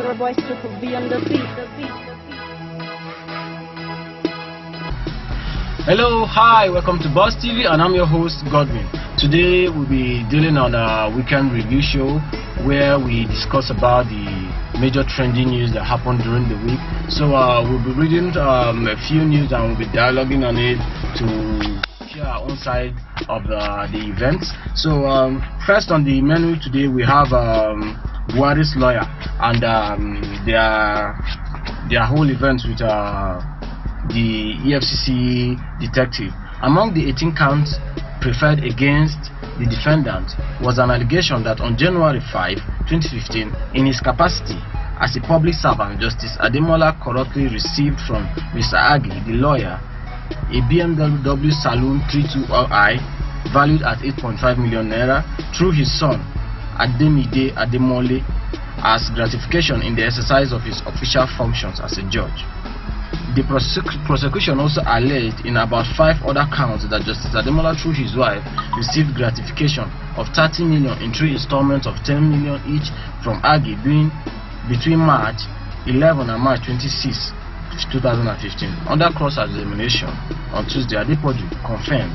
Hello, hi, welcome to BossTv, and I'm your host Godwin. Today we'll be dealing on a weekend review show where we discuss about the major trending news that happened during the week. So we'll be reading a few news and we'll be dialoguing on it to share our own side of the events. So first on the menu today we have Buhari's lawyer and their whole events with the EFCC detective. Among the 18 counts preferred against the defendant was an allegation that on January 5, 2015, in his capacity as a public servant, Justice Ademola corruptly received from Mr. Agi, the lawyer, a BMW Saloon 32i valued at 8.5 million naira through his son Ademide Ademole as gratification in the exercise of his official functions as a judge. The prosecution also alleged in about 5 other counts that Justice Ademola through his wife received gratification of 30 million in 3 installments of 10 million each from Agi between March 11 and March 26, 2015. Under cross-examination on Tuesday, Adepoju confirmed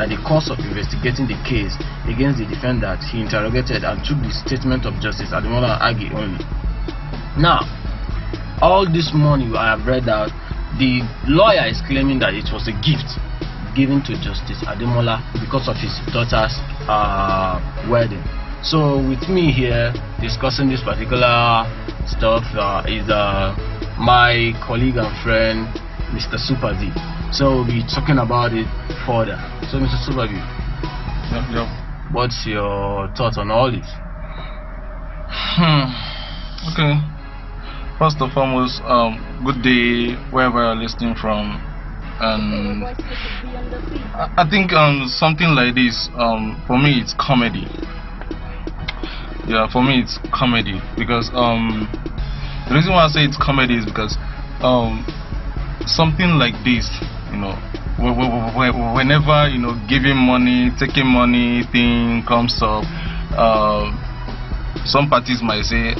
that the course of investigating the case against the defendant he interrogated and took the statement of Justice Ademola and Agi only. Now, all this morning I have read that the lawyer is claiming that it was a gift given to Justice Ademola because of his daughter's wedding. So with me here discussing this particular stuff is my colleague and friend Mr. Super D. So we'll be talking about it further. So Mr. Super D, what's your thoughts on all this? Okay. First and foremost, good day wherever you're listening from. And I think something like this, for me it's comedy. Yeah, for me it's comedy because the reason why I say it's comedy is because something like this, you know, whenever giving money, taking money thing comes up, some parties might say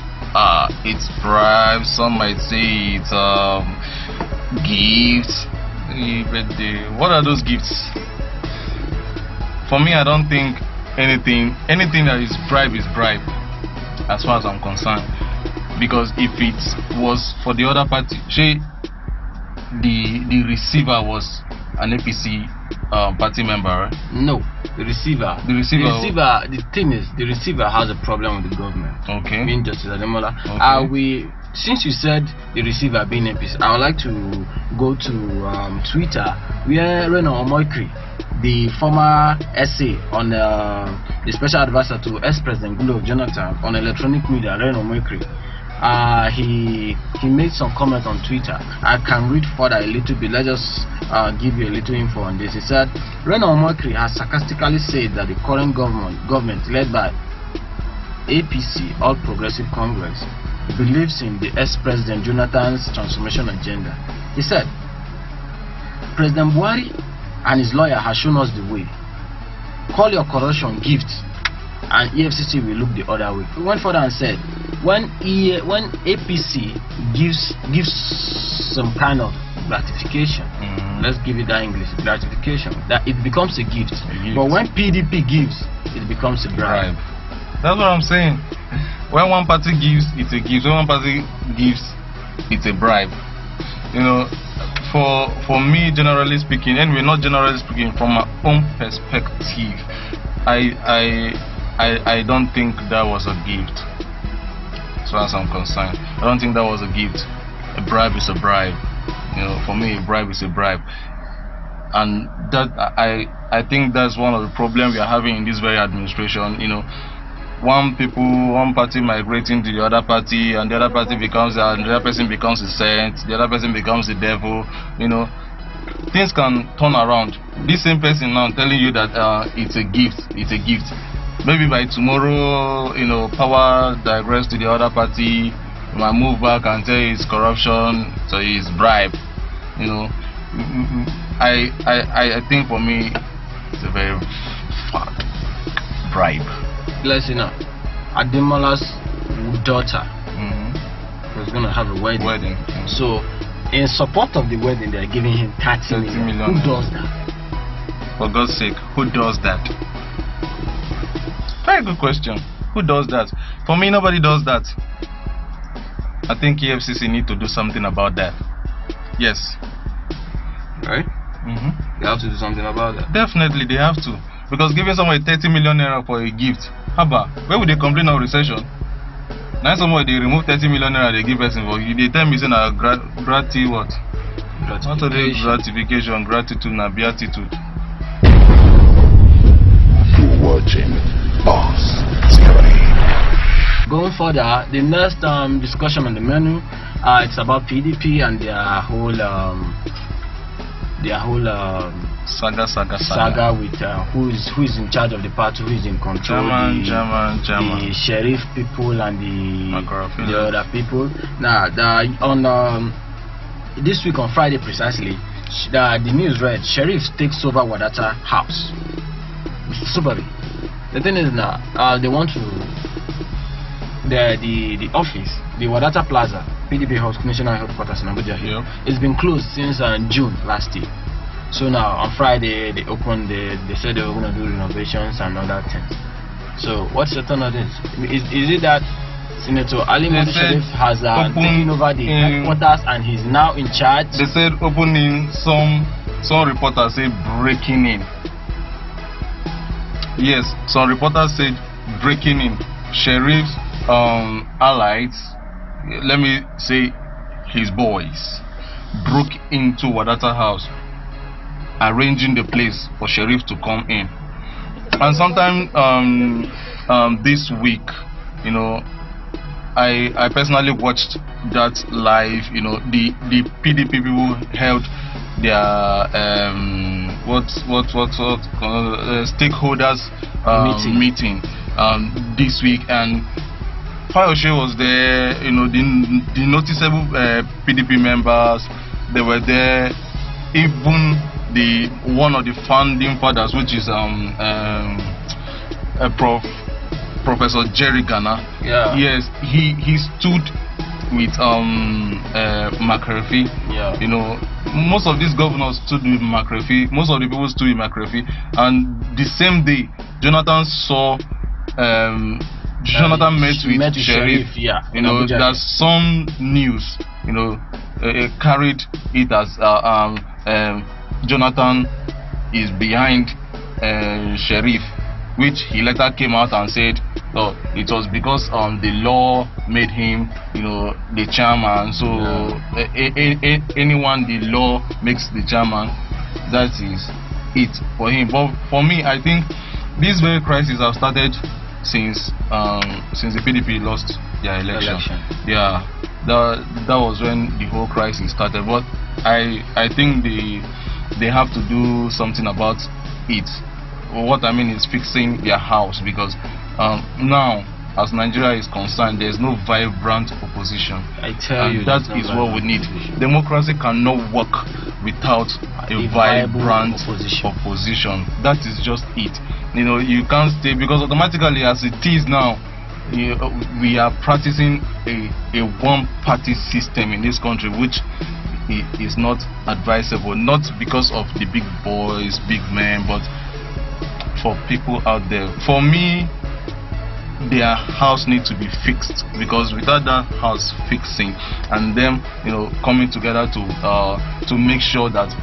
it's bribe, some might say it's gifts. But what are those gifts? For me, I don't think anything that is bribe, as far as I'm concerned. Because if it was for the other party, say the receiver was an APC party member, right? No, the receiver. The thing is, the receiver has a problem with the government. Okay. Being Justice Ademola. Okay. Since you said the receiver being APC, I would like to go to Twitter where Reno Omoikri, the former SA on the special advisor to ex-president Goodluck Jonathan on electronic media, Reno Omoikri, he made some comment on Twitter. I can read further a little bit. Let's just give you a little info on this. He said Reno Omoikri has sarcastically said that the current government led by APC, All Progressive Congress, believes in the ex-president Jonathan's transformation agenda. He said President Buhari and his lawyer has shown us the way. Call your corruption gifts and EFCC will look the other way. He went further and said when APC gives some kind of gratification, let's give it that English, gratification, that it becomes a gift. But when PDP gives, it becomes a bribe. That's what I'm saying. When one party gives, it's a gift. When one party gives, it's a bribe. For me, generally speaking, and we're not generally speaking, from my own perspective, I don't think that was a gift. As far as I'm concerned, I don't think that was a gift. A bribe is a bribe. For me, a bribe is a bribe, and that I think that's one of the problems we are having in this very administration. One party migrating to the other party, and the other party becomes the other person becomes a saint, the other person becomes the devil. Things can turn around. This same person now telling you that it's a gift. Maybe by tomorrow, power digress to the other party, might move back and tell it's corruption, so it's bribe. I think for me it's a very fat bribe. Let's see now. Ademola's daughter, going to have a wedding. So, in support of the wedding, they're giving him 30 million. Who does that? For God's sake, who does that? Very good question. Who does that? For me, nobody does that. I think EFCC need to do something about that. Yes. Right? They have to do something about that. Definitely, they have to. Because giving someone 30 million naira for a gift, haba, where would they complain of recession? Now somewhere they remove 30 million naira they give person for you. They tell me saying what? Gratification, gratitude, na beatitude. You're watching BossTv. Going further, the next discussion on the menu, it's about PDP and their whole saga with who is in charge of the party, who is in control, the sheriff people and the other people. Now, on this week on Friday precisely, the news read sheriff takes over Wadata house. Subari. The thing is now, they want to the office, the Wadata Plaza, PDP House National Headquarters in Abuja here. It's been closed since June last year. So now on Friday they opened. They said they were going to do renovations and other things. So what's the turn of this? Is it that Senator Ali Modu Sharif has taken over the headquarters and he's now in charge? They said opening. Some reporters say breaking in. Yes, some reporters said breaking in. Sheriff's allies, let me say his boys, broke into Wadata house, arranging the place for Sheriff to come in. And sometime this week, you know, I personally watched that live. You know, the PDP people held their stakeholders meeting this week, and Fayoshe was there. You know, the noticeable PDP members, they were there. Even one of the founding fathers, which is Professor Jerry Ghana. Yeah. Yes, he stood with McCarthy. Yeah. You know, most of these governors stood with McCarthy. Most of the people stood with McCarthy, and the same day Jonathan saw. Jonathan met with Sheriff. Yeah, you know, there's some news. You know, carried it as Jonathan is behind Sheriff, which he later came out and said, "Oh, it was because the law made him, you know, the chairman. So anyone the law makes the chairman, that is it for him." But for me, I think this very crisis have started since the PDP lost their election. Yeah, that was when the whole crisis started. But I think they have to do something about it. What I mean is fixing their house, because now, as Nigeria is concerned, there's no vibrant opposition. I tell you, that is what we need. Democracy cannot work without a vibrant opposition. That is just it. You know, you can't stay, because automatically, as it is now, we are practicing a one-party system in this country, which is not advisable. Not because of the big boys, big men, but for people out there. For me, their house needs to be fixed, because without that house fixing and them, you know, coming together to make sure that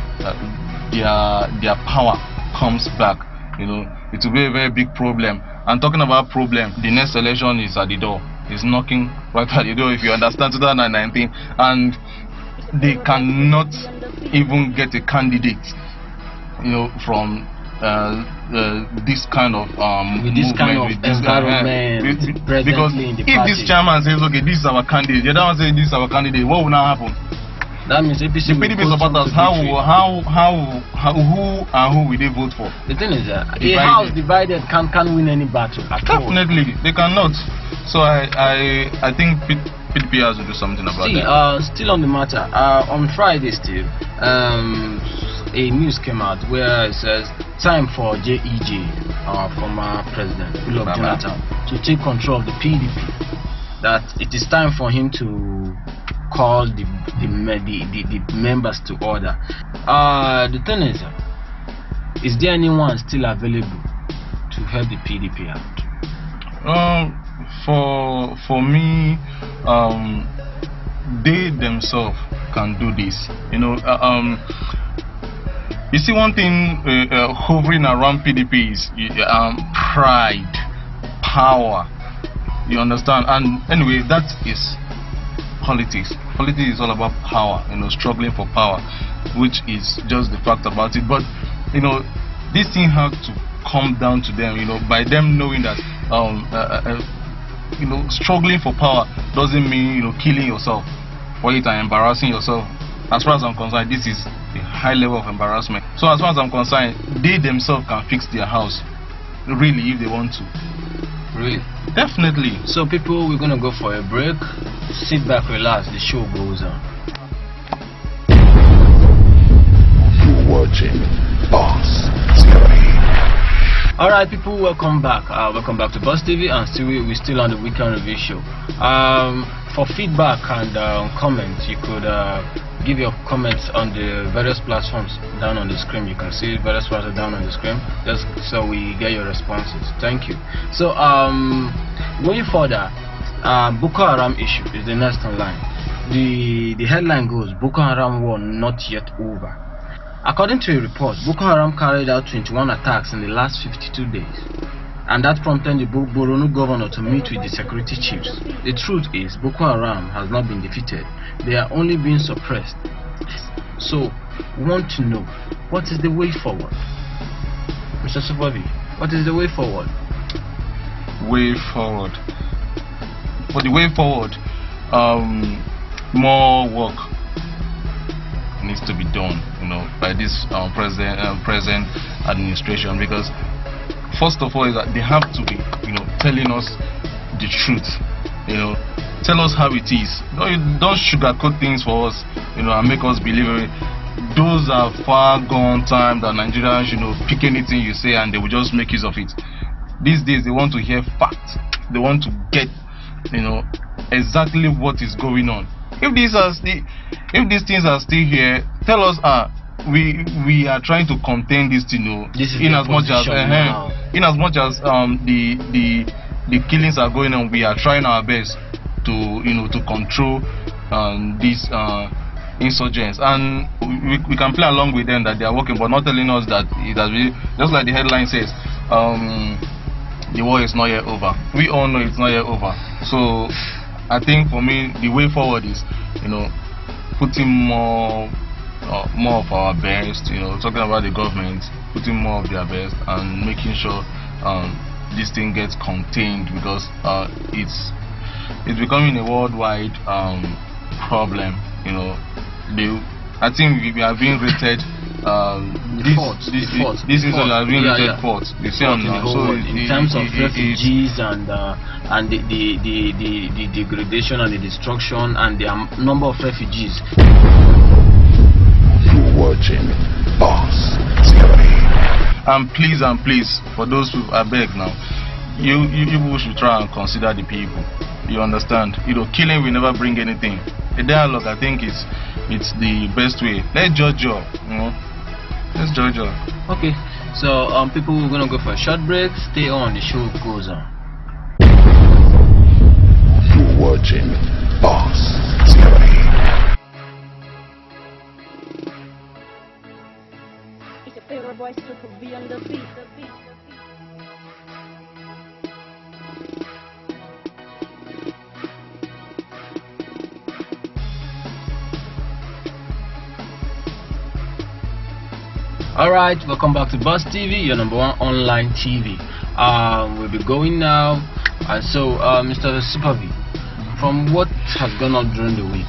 their power comes back, you know, it will be a very big problem. And talking about problem, the next election is at the door. It's knocking right at the door, if you understand, 2019, and they cannot even get a candidate, you know, from this kind of with this kind of environment, because if this chairman says, okay, this is our candidate, the other one says this is our candidate, what will now happen? That means APC the PDP supporters, who will they vote for? The thing is that a house divided can't win any battle at all. Definitely, they cannot. So I think PDP has to do something about that. Still on the matter, on Friday still, a news came out where it says time for JEJ, our former president, Jonathan, to take control of the PDP. That it is time for him to call the members to order. The thing is there anyone still available to help the PDP out? For me, they themselves can do this. You see, one thing hovering around PDP is pride, power. You understand? And anyway, that is politics. Politics is all about power. Struggling for power, which is just the fact about it. But this thing has to come down to them. By them knowing that struggling for power doesn't mean killing yourself for it and embarrassing yourself. As far as I'm concerned, this is a high level of embarrassment. So as far as I'm concerned, they themselves can fix their house, really, if they want to. Really? Definitely. So people, we're gonna go for a break. Sit back, relax, the show goes on. You're watching BossTv. Alright people, welcome back. Welcome back to BossTv, and we're still on the weekend review show. For feedback and comments, you could give your comments on the various platforms down on the screen. You can see various platforms down on the screen, just so we get your responses. Thank you. So going further, Boko Haram issue is the next online. The headline goes, Boko Haram war not yet over. According to a report, Boko Haram carried out 21 attacks in the last 52 days, and that prompted the Borno governor to meet with the security chiefs. The truth is, Boko Haram has not been defeated, they are only being suppressed. So, we want to know, what is the way forward? Mr. Supavi, what is the way forward? Way forward. For the way forward, more work needs to be done, by this present administration, because first of all is that they have to be, telling us the truth. Tell us how it is. Don't sugarcoat things for us, and make us believe it. Those are far gone time that Nigerians, pick anything you say and they will just make use of it. These days they want to hear facts. They want to get, exactly what is going on. If these things are still here, tell us. We are trying to contain this thing, in as much as the killings are going on. We are trying our best to control these insurgents, and we can play along with them that they are working, but not telling us that it has been, just like the headline says, the war is not yet over. We all know it's not yet over. So I think for me, the way forward is, putting more of our best, talking about the government, putting more of their best and making sure this thing gets contained, because it's becoming a worldwide problem. I think we are being rated. This is are being rated fourth. You see, so in terms of refugees and the degradation and the destruction and the number of refugees. You're watching BossTv. And please, for those who I beg now, you should try and consider the people. You understand? Killing will never bring anything. A dialogue, I think, it's the best way. Let's judge you. Let's judge you. Okay, so people, we're gonna go for a short break. Stay on, the show goes on. You're watching BossTv. It's your favorite voice to be on the beat. Alright, welcome back to BossTv, your number one online TV. We'll be going now, and so Mr. Supavi, from what has gone on during the week,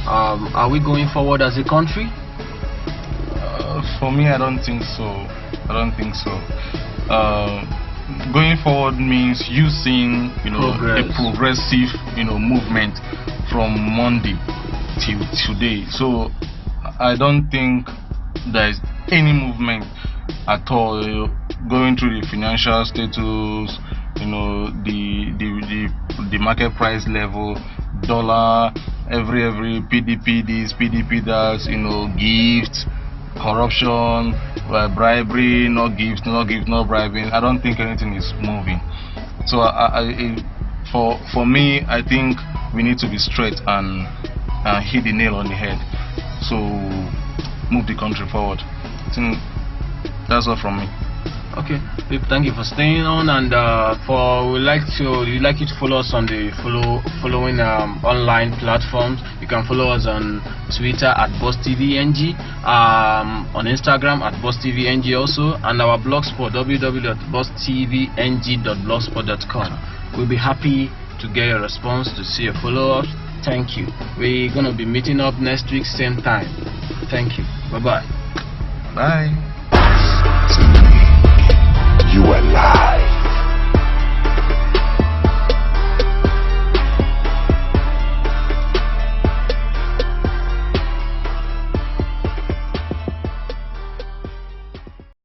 are we going forward as a country? For me, I don't think so. Going forward means you seeing a progressive movement from Monday till today. So I don't think there is any movement at all. Going through the financial status, the market price level, dollar, every PDP this, PDP that, gift, corruption, bribery, no gift, no bribing. I don't think anything is moving. So for me, I think we need to be straight and hit the nail on the head. So move the country forward. I think that's all from me. Okay, thank you for staying on, and we'd like you to follow us on the following online platforms. You can follow us on Twitter at BossTvNG, on Instagram at BossTvNG also, and our blogspot www.bosstvng.blogspot.com. We'll be happy to get your response, to see your follow-ups. Thank you. We're gonna be meeting up next week same time. Thank you. Bye bye. Bye.